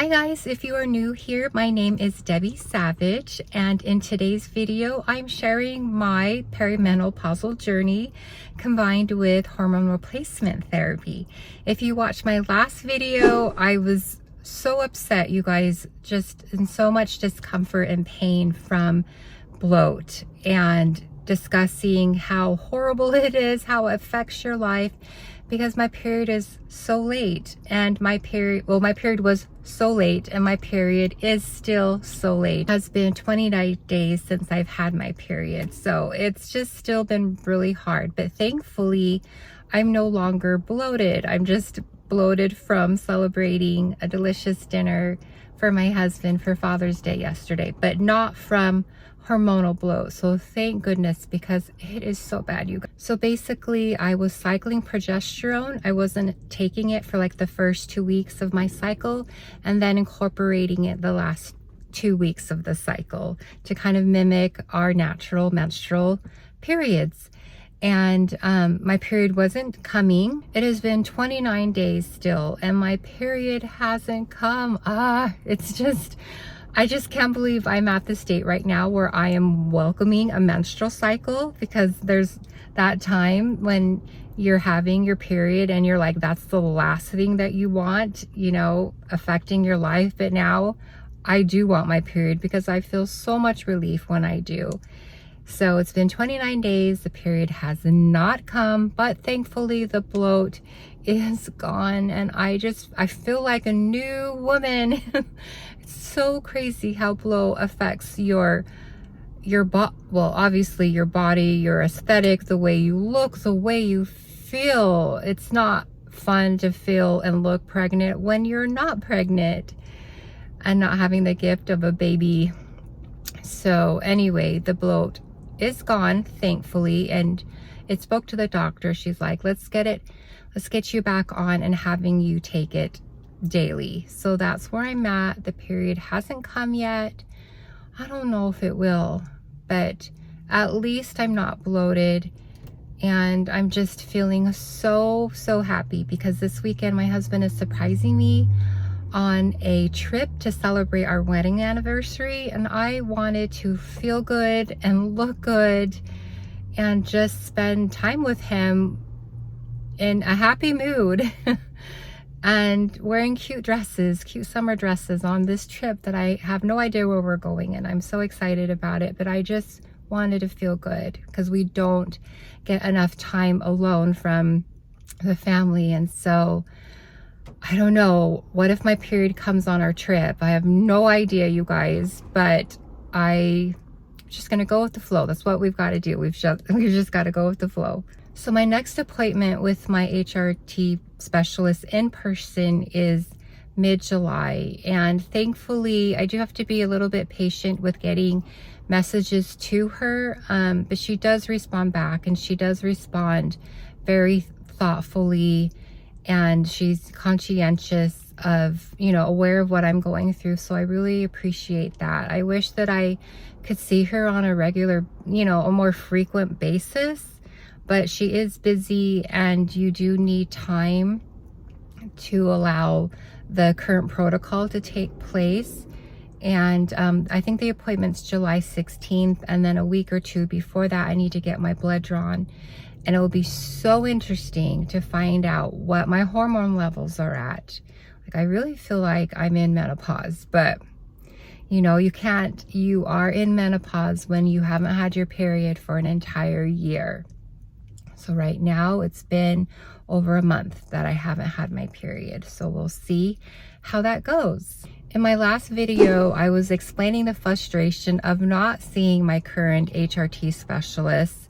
Hi guys, if you are new here, my name is Debbie Savage, and in today's video I'm sharing my perimenopausal journey combined with hormone replacement therapy. If you watched my last video, I was so upset, you guys, just in so much discomfort and pain from bloat, and discussing how horrible it is, how it affects your life, because my period is so late, and my period was so late, and my period is still so late. It has been 29 days since I've had my period, so it's just still been really hard. But thankfully, I'm no longer bloated. I'm just bloated from celebrating a delicious dinner for my husband for Father's Day yesterday, but not from hormonal bloat. So thank goodness, because it is so bad, you guys. So basically, I was cycling progesterone. I wasn't taking it for like the first 2 weeks of my cycle, and then incorporating it the last 2 weeks of the cycle to kind of mimic our natural menstrual periods. And my period wasn't coming. It has been 29 days still, and my period hasn't come. I just can't believe I'm at the state right now where I am welcoming a menstrual cycle, because there's that time when you're having your period and you're like, that's the last thing that you want, you know, affecting your life. But now I do want my period because I feel so much relief when I do. So it's been 29 days, the period has not come, but thankfully the bloat is gone, and I feel like a new woman. It's so crazy how bloat affects your obviously your body, your aesthetic, the way you look, the way you feel. It's not fun to feel and look pregnant when you're not pregnant and not having the gift of a baby. So anyway, the bloat is gone, thankfully, and it spoke to the doctor. She's like, let's get you back on and having you take it daily. So that's where I'm at. The period hasn't come yet. I don't know if it will, but at least I'm not bloated, and I'm just feeling so happy because this weekend my husband is surprising me on a trip to celebrate our wedding anniversary, and I wanted to feel good and look good and just spend time with him in a happy mood and wearing cute summer dresses on this trip that I have no idea where we're going, and I'm so excited about it. But I just wanted to feel good because we don't get enough time alone from the family. And so I don't know, what if my period comes on our trip? I have no idea, you guys, but I'm just gonna go with the flow. That's what we've got to do. We've just got to go with the flow. So my next appointment with my HRT specialist in person is mid-July, and thankfully I do have to be a little bit patient with getting messages to her, but she does respond back, and she does respond very thoughtfully, and she's conscientious of, you know, aware of what I'm going through. So I really appreciate that. I wish that I could see her on a regular, you know, a more frequent basis, but she is busy, and you do need time to allow the current protocol to take place. And I think the appointment's July 16th, and then a week or two before that I need to get my blood drawn. And it will be so interesting to find out what my hormone levels are at. Like, I really feel like I'm in menopause, but you know, you are in menopause when you haven't had your period for an entire year. So right now it's been over a month that I haven't had my period. So we'll see how that goes. In my last video, I was explaining the frustration of not seeing my current HRT specialist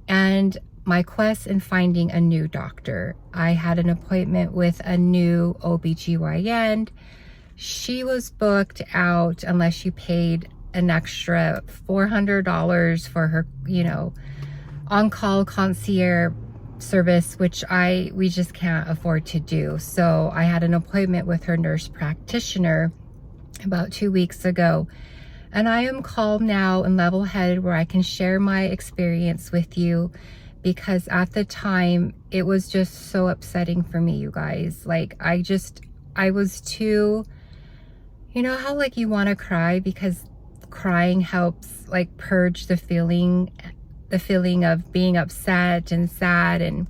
and my quest in finding a new doctor. I had an appointment with a new OBGYN. She was booked out unless you paid an extra $400 for her, you know, on-call concierge service, which we just can't afford to do. So I had an appointment with her nurse practitioner about 2 weeks ago, and I am calm now and level-headed where I can share my experience with you, because at the time it was just so upsetting for me, you guys. Like, I was too You know how like you want to cry because crying helps like purge the feeling of being upset and sad, and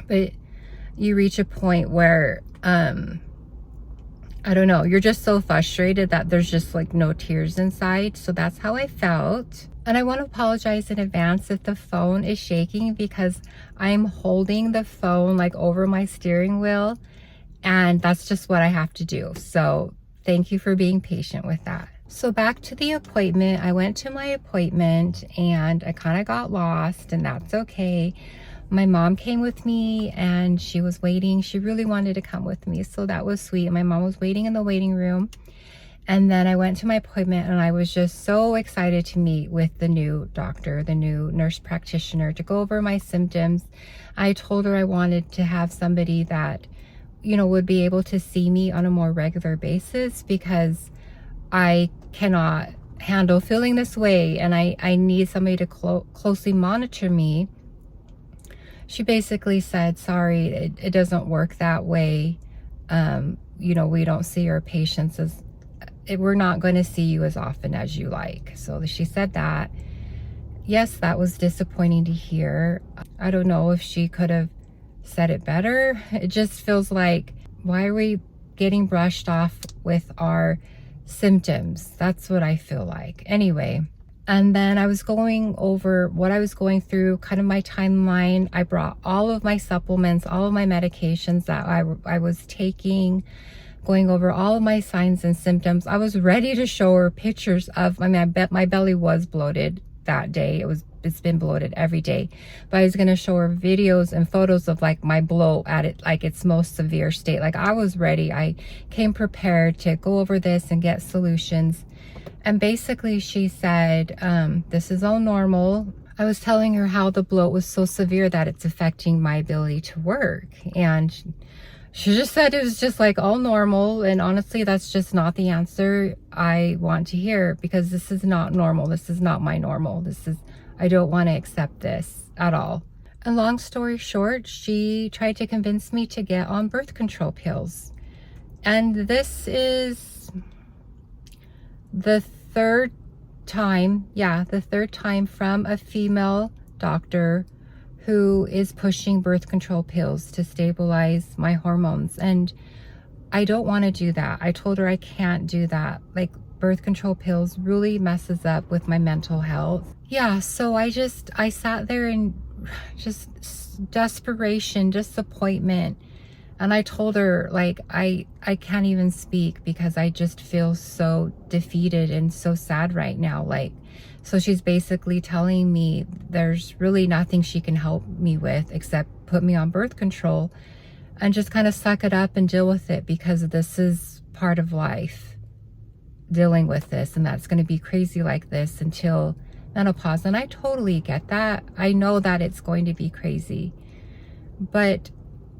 but you reach a point where I don't know, you're just so frustrated that there's just like no tears inside. So that's how I felt. And I want to apologize in advance if the phone is shaking, because I'm holding the phone like over my steering wheel, and that's just what I have to do. So thank you for being patient with that. So back to the appointment. I went to my appointment and I kind of got lost, and that's okay. My mom came with me and she was waiting. She really wanted to come with me, so that was sweet. My mom was waiting in the waiting room. And then I went to my appointment and I was just so excited to meet with the new doctor, the new nurse practitioner, to go over my symptoms. I told her I wanted to have somebody that, you know, would be able to see me on a more regular basis, because I cannot handle feeling this way and I need somebody to closely monitor me. She basically said, sorry, it doesn't work that way. You know, we don't see our patients as, we're not going to see you as often as you like. So she said that. Yes, that was disappointing to hear. I don't know if she could have said it better. It just feels like, why are we getting brushed off with our symptoms? That's what I feel like. Anyway. And then I was going over what I was going through, kind of my timeline. I brought all of my supplements, all of my medications that I was taking, going over all of my signs and symptoms. I was ready to show her pictures of, I mean, I bet my belly was bloated that day. It's been bloated every day. But I was going to show her videos and photos of like my bloat at it, like its most severe state. Like I was ready. I came prepared to go over this and get solutions. And basically she said, this is all normal. I was telling her how the bloat was so severe that it's affecting my ability to work. And she just said it was just like all normal. And honestly, that's just not the answer I want to hear, because this is not normal. This is not my normal. I don't want to accept this at all. And long story short, she tried to convince me to get on birth control pills. And this is the third time from a female doctor who is pushing birth control pills to stabilize my hormones. And I don't want to do that. I told her I can't do that. Like, birth control pills really messes up with my mental health. Yeah, so I sat there in just desperation, disappointment. And I told her, like, I can't even speak because I just feel so defeated and so sad right now. Like, so she's basically telling me there's really nothing she can help me with except put me on birth control and just kind of suck it up and deal with it, because this is part of life, dealing with this, and that's going to be crazy like this until menopause. And I totally get that. I know that it's going to be crazy, but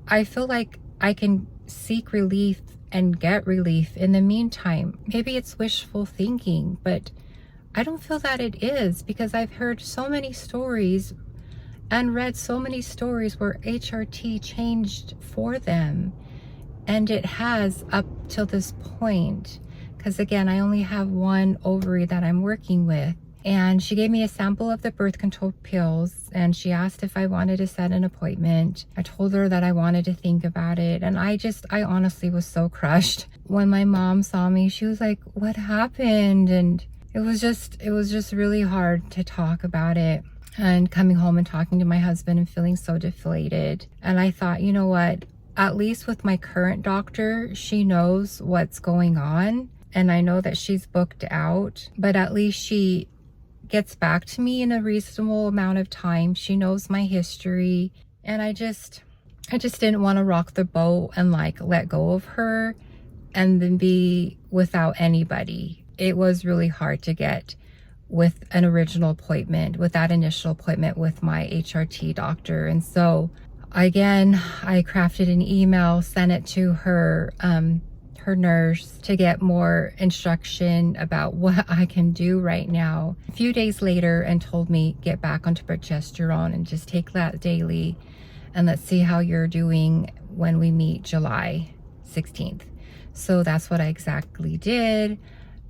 I feel like I can seek relief and get relief in the meantime. Maybe it's wishful thinking, but I don't feel that it is, because I've heard so many stories and read so many stories where HRT changed for them, and it has up till this point. Because again, I only have one ovary that I'm working with. And she gave me a sample of the birth control pills, and she asked if I wanted to set an appointment. I told her that I wanted to think about it. And I honestly was so crushed. When my mom saw me, she was like, what happened? And it was just really hard to talk about it. And coming home and talking to my husband and feeling so deflated. And I thought, you know what? At least with my current doctor, she knows what's going on. And I know that she's booked out, but at least she gets back to me in a reasonable amount of time. She knows my history, and I just didn't want to rock the boat and like let go of her and then be without anybody. It was really hard to get with an original appointment, with that initial appointment with my HRT doctor. And so again, I crafted an email, sent it to her nurse to get more instruction about what I can do right now. A few days later, and told me get back onto progesterone and just take that daily, and let's see how you're doing when we meet July 16th. So that's what I exactly did.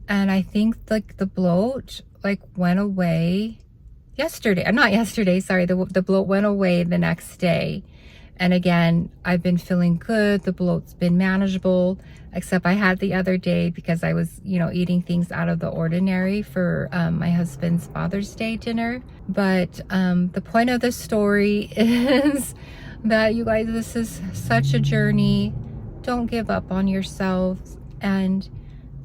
And I think like the bloat like went away yesterday. Not yesterday, sorry. The bloat went away the next day. And again, I've been feeling good. The bloat's been manageable, except I had the other day because I was, you know, eating things out of the ordinary for my husband's Father's Day dinner. But the point of the story is that, you guys, this is such a journey. Don't give up on yourselves. And,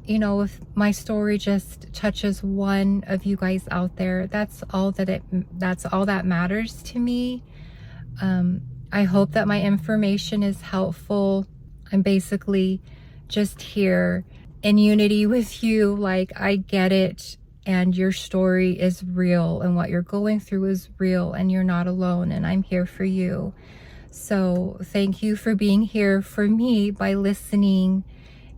you know, if my story just touches one of you guys out there, that's all that matters to me. I hope that my information is helpful. I'm basically just here in unity with you. Like, I get it, and your story is real, and what you're going through is real, and you're not alone, and I'm here for you. So thank you for being here for me by listening.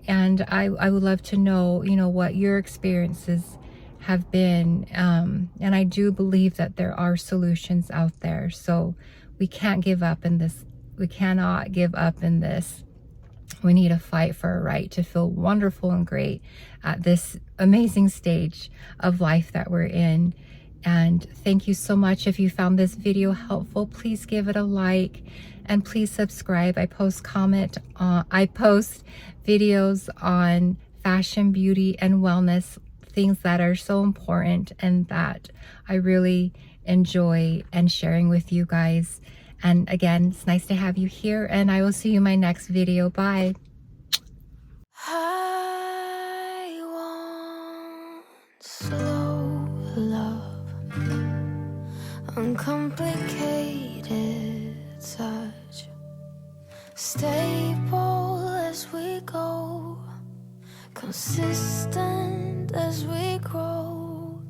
And I would love to know, you know, what your experiences have been. And I do believe that there are solutions out there. So we can't give up in this. We cannot give up in this. We need to fight for a right to feel wonderful and great at this amazing stage of life that we're in. And thank you so much. If you found this video helpful, please give it a like and please subscribe. I post videos on fashion, beauty, and wellness, things that are so important and that I really enjoy and sharing with you guys. And again, it's nice to have you here, and I will see you in my next video. Bye. I want slow love, uncomplicated touch, stable as we go, consistent as we grow.